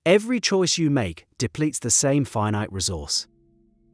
Every choice you make depletes the same finite resource.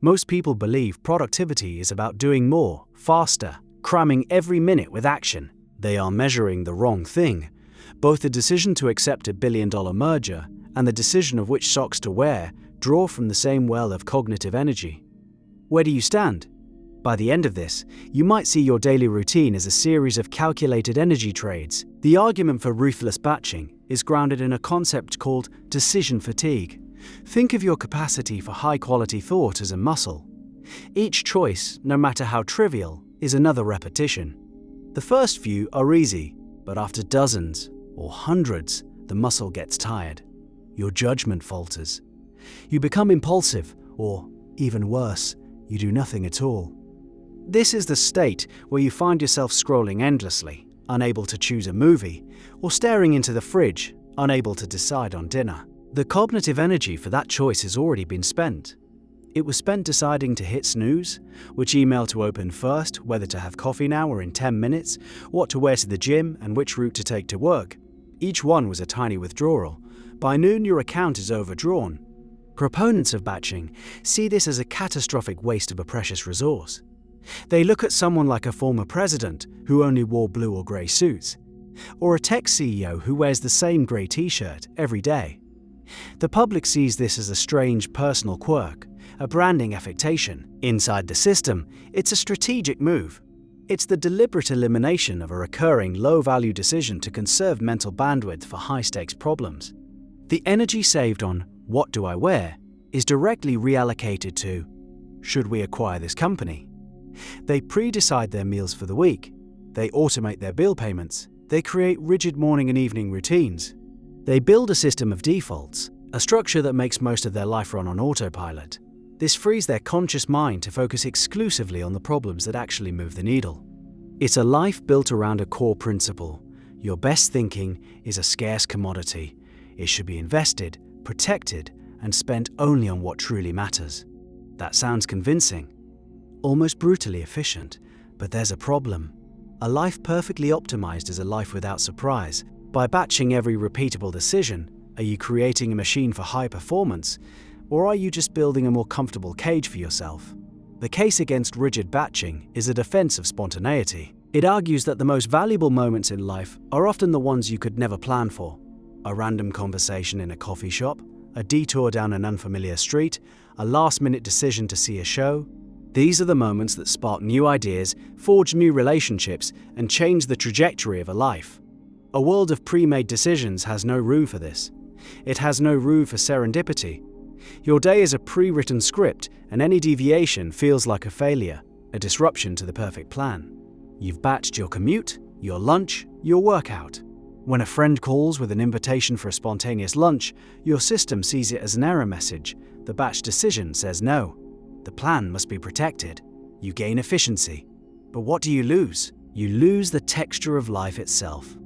Most people believe productivity is about doing more, faster, cramming every minute with action. They are measuring the wrong thing. Both the decision to accept a billion-dollar merger and the decision of which socks to wear draw from the same well of cognitive energy. Where do you stand? By the end of this, you might see your daily routine as a series of calculated energy trades. The argument for ruthless batching is grounded in a concept called decision fatigue. Think of your capacity for high-quality thought as a muscle. Each choice, no matter how trivial, is another repetition. The first few are easy, but after dozens or hundreds, the muscle gets tired. Your judgment falters. You become impulsive, or, even worse, you do nothing at all. This is the state where you find yourself scrolling endlessly, unable to choose a movie, or staring into the fridge, unable to decide on dinner. The cognitive energy for that choice has already been spent. It was spent deciding to hit snooze, which email to open first, whether to have coffee now or in 10 minutes, what to wear to the gym, and which route to take to work. Each one was a tiny withdrawal. By noon, your account is overdrawn. Proponents of batching see this as a catastrophic waste of a precious resource. They look at someone like a former president who only wore blue or grey suits, or a tech CEO who wears the same grey t-shirt every day. The public sees this as a strange personal quirk, a branding affectation. Inside the system, it's a strategic move. It's the deliberate elimination of a recurring low-value decision to conserve mental bandwidth for high-stakes problems. The energy saved on "what do I wear" is directly reallocated to "should we acquire this company?" They pre-decide their meals for the week. They automate their bill payments. They create rigid morning and evening routines. They build a system of defaults, a structure that makes most of their life run on autopilot. This frees their conscious mind to focus exclusively on the problems that actually move the needle. It's a life built around a core principle. Your best thinking is a scarce commodity. It should be invested, protected, and spent only on what truly matters. That sounds convincing, almost brutally efficient, but there's a problem. A life perfectly optimized is a life without surprise. By batching every repeatable decision, are you creating a machine for high performance, or are you just building a more comfortable cage for yourself? The case against rigid batching is a defense of spontaneity. It argues that the most valuable moments in life are often the ones you could never plan for. A random conversation in a coffee shop, a detour down an unfamiliar street, a last-minute decision to see a show. These are the moments that spark new ideas, forge new relationships, and change the trajectory of a life. A world of pre-made decisions has no room for this. It has no room for serendipity. Your day is a pre-written script, and any deviation feels like a failure, a disruption to the perfect plan. You've batched your commute, your lunch, your workout. When a friend calls with an invitation for a spontaneous lunch, your system sees it as an error message. The batch decision says no. The plan must be protected. You gain efficiency. But what do you lose? You lose the texture of life itself.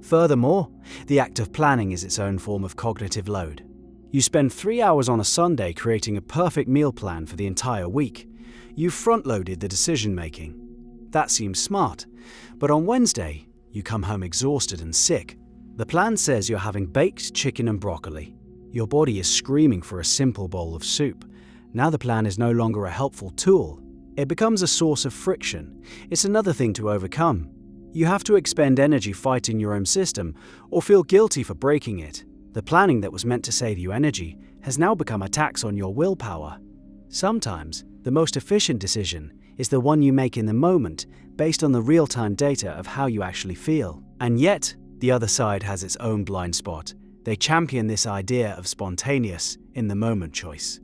Furthermore, the act of planning is its own form of cognitive load. You spend 3 hours on a Sunday creating a perfect meal plan for the entire week. You've front-loaded the decision-making. That seems smart, but on Wednesday, you come home exhausted and sick. The plan says you're having baked chicken and broccoli. Your body is screaming for a simple bowl of soup. Now the plan is no longer a helpful tool. It becomes a source of friction. It's another thing to overcome. You have to expend energy fighting your own system or feel guilty for breaking it. The planning that was meant to save you energy has now become a tax on your willpower. Sometimes, the most efficient decision is the one you make in the moment based on the real-time data of how you actually feel. And yet, the other side has its own blind spot. They champion this idea of spontaneous, in-the-moment choice.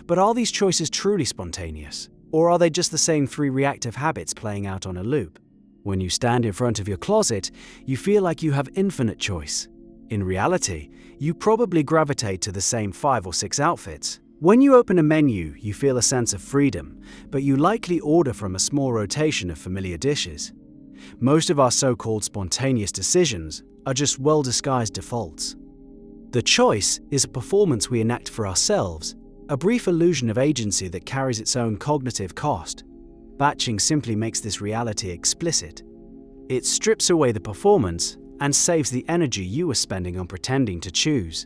But are these choices truly spontaneous? Or are they just the same 3 reactive habits playing out on a loop? When you stand in front of your closet, you feel like you have infinite choice. In reality, you probably gravitate to the same 5 or 6 outfits. When you open a menu, you feel a sense of freedom, but you likely order from a small rotation of familiar dishes. Most of our so-called spontaneous decisions are just well-disguised defaults. The choice is a performance we enact for ourselves, a brief illusion of agency that carries its own cognitive cost. Batching simply makes this reality explicit. It strips away the performance and saves the energy you were spending on pretending to choose.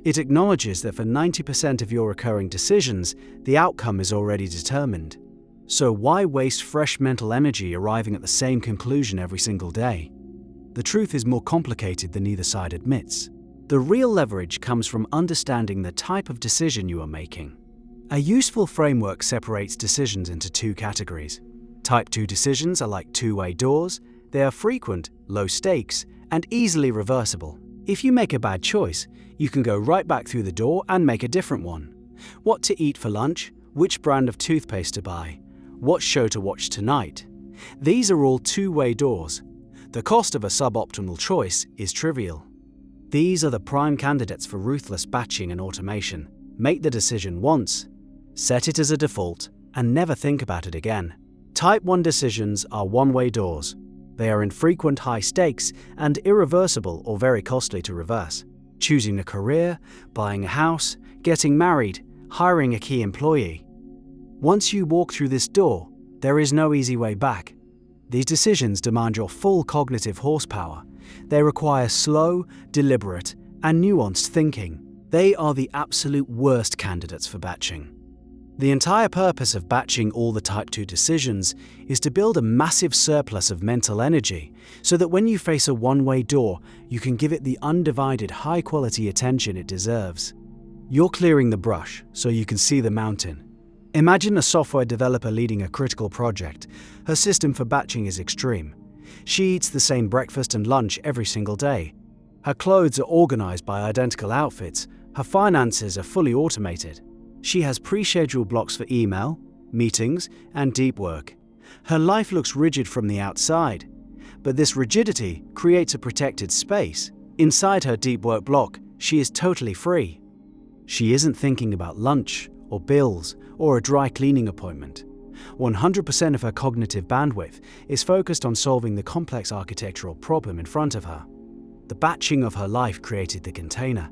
It acknowledges that for 90% of your recurring decisions, the outcome is already determined. So why waste fresh mental energy arriving at the same conclusion every single day? The truth is more complicated than either side admits. The real leverage comes from understanding the type of decision you are making. A useful framework separates decisions into two categories. Type 2 decisions are like two-way doors. They are frequent, low stakes, and easily reversible. If you make a bad choice, you can go right back through the door and make a different one. What to eat for lunch, which brand of toothpaste to buy, what show to watch tonight. These are all two-way doors. The cost of a suboptimal choice is trivial. These are the prime candidates for ruthless batching and automation. Make the decision once, set it as a default, and never think about it again. Type 1 decisions are one-way doors. They are infrequent, high stakes, and irreversible or very costly to reverse. Choosing a career, buying a house, getting married, hiring a key employee. Once you walk through this door, there is no easy way back. These decisions demand your full cognitive horsepower. They require slow, deliberate, and nuanced thinking. They are the absolute worst candidates for batching. The entire purpose of batching all the Type 2 decisions is to build a massive surplus of mental energy so that when you face a one-way door, you can give it the undivided, high-quality attention it deserves. You're clearing the brush so you can see the mountain. Imagine a software developer leading a critical project. Her system for batching is extreme. She eats the same breakfast and lunch every single day. Her clothes are organized by identical outfits. Her finances are fully automated. She has pre-scheduled blocks for email, meetings, and deep work. Her life looks rigid from the outside, but this rigidity creates a protected space. Inside her deep work block, she is totally free. She isn't thinking about lunch, or bills, or a dry cleaning appointment. 100% of her cognitive bandwidth is focused on solving the complex architectural problem in front of her. The batching of her life created the container.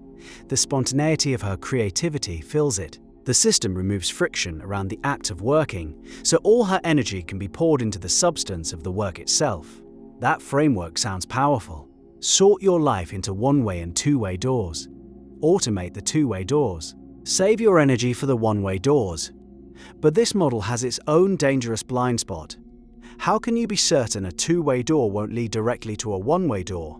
The spontaneity of her creativity fills it. The system removes friction around the act of working, so all her energy can be poured into the substance of the work itself. That framework sounds powerful. Sort your life into one-way and two-way doors. Automate the two-way doors. Save your energy for the one-way doors. But this model has its own dangerous blind spot. How can you be certain a two-way door won't lead directly to a one-way door?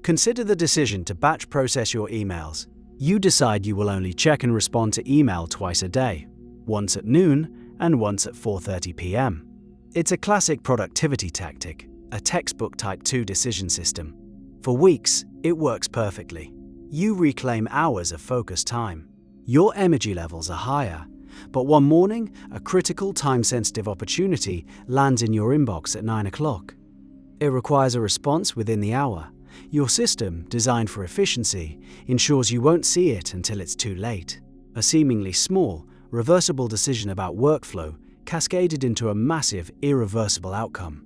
Consider the decision to batch process your emails. You decide you will only check and respond to email twice a day, once at noon and once at 4:30 p.m. It's a classic productivity tactic, a textbook Type 2 decision system. For weeks, it works perfectly. You reclaim hours of focused time. Your energy levels are higher, but one morning, a critical time-sensitive opportunity lands in your inbox at 9 o'clock. It requires a response within the hour. Your system, designed for efficiency, ensures you won't see it until it's too late. A seemingly small, reversible decision about workflow cascaded into a massive, irreversible outcome.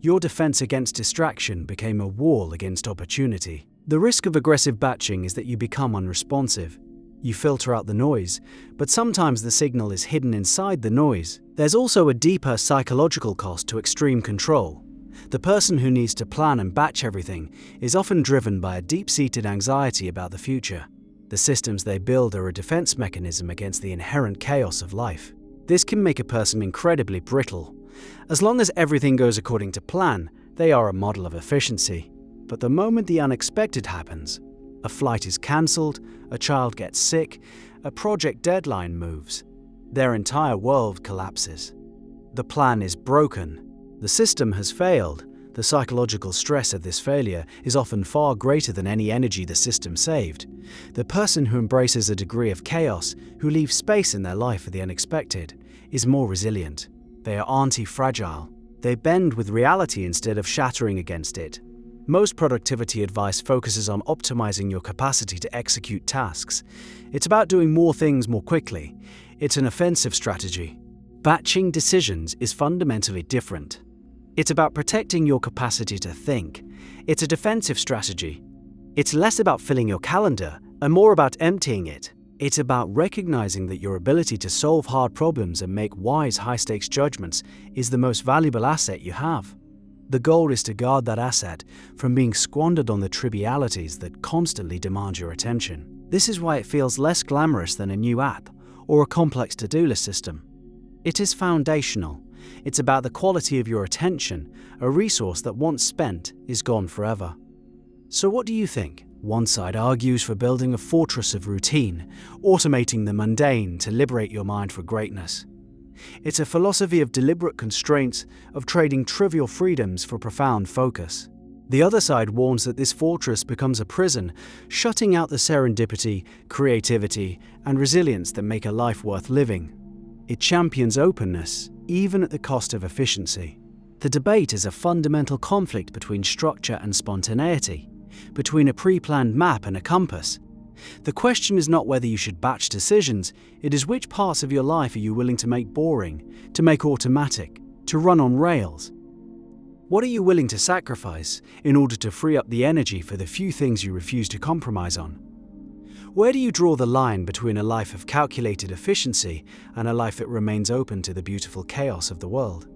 Your defense against distraction became a wall against opportunity. The risk of aggressive batching is that you become unresponsive. You filter out the noise, but sometimes the signal is hidden inside the noise. There's also a deeper psychological cost to extreme control. The person who needs to plan and batch everything is often driven by a deep-seated anxiety about the future. The systems they build are a defense mechanism against the inherent chaos of life. This can make a person incredibly brittle. As long as everything goes according to plan, they are a model of efficiency. But the moment the unexpected happens, a flight is cancelled, a child gets sick, a project deadline moves, their entire world collapses. The plan is broken. The system has failed. The psychological stress of this failure is often far greater than any energy the system saved. The person who embraces a degree of chaos, who leaves space in their life for the unexpected, is more resilient. They are anti-fragile. They bend with reality instead of shattering against it. Most productivity advice focuses on optimizing your capacity to execute tasks. It's about doing more things more quickly. It's an offensive strategy. Batching decisions is fundamentally different. It's about protecting your capacity to think. It's a defensive strategy. It's less about filling your calendar and more about emptying it. It's about recognizing that your ability to solve hard problems and make wise, high-stakes judgments is the most valuable asset you have. The goal is to guard that asset from being squandered on the trivialities that constantly demand your attention. This is why it feels less glamorous than a new app or a complex to-do list system. It is foundational. It's about the quality of your attention, a resource that once spent is gone forever. So what do you think? One side argues for building a fortress of routine, automating the mundane to liberate your mind for greatness. It's a philosophy of deliberate constraints, of trading trivial freedoms for profound focus. The other side warns that this fortress becomes a prison, shutting out the serendipity, creativity, and resilience that make a life worth living. It champions openness, even at the cost of efficiency. The debate is a fundamental conflict between structure and spontaneity, between a pre-planned map and a compass. The question is not whether you should batch decisions, it is which parts of your life are you willing to make boring, to make automatic, to run on rails. What are you willing to sacrifice in order to free up the energy for the few things you refuse to compromise on? Where do you draw the line between a life of calculated efficiency and a life that remains open to the beautiful chaos of the world?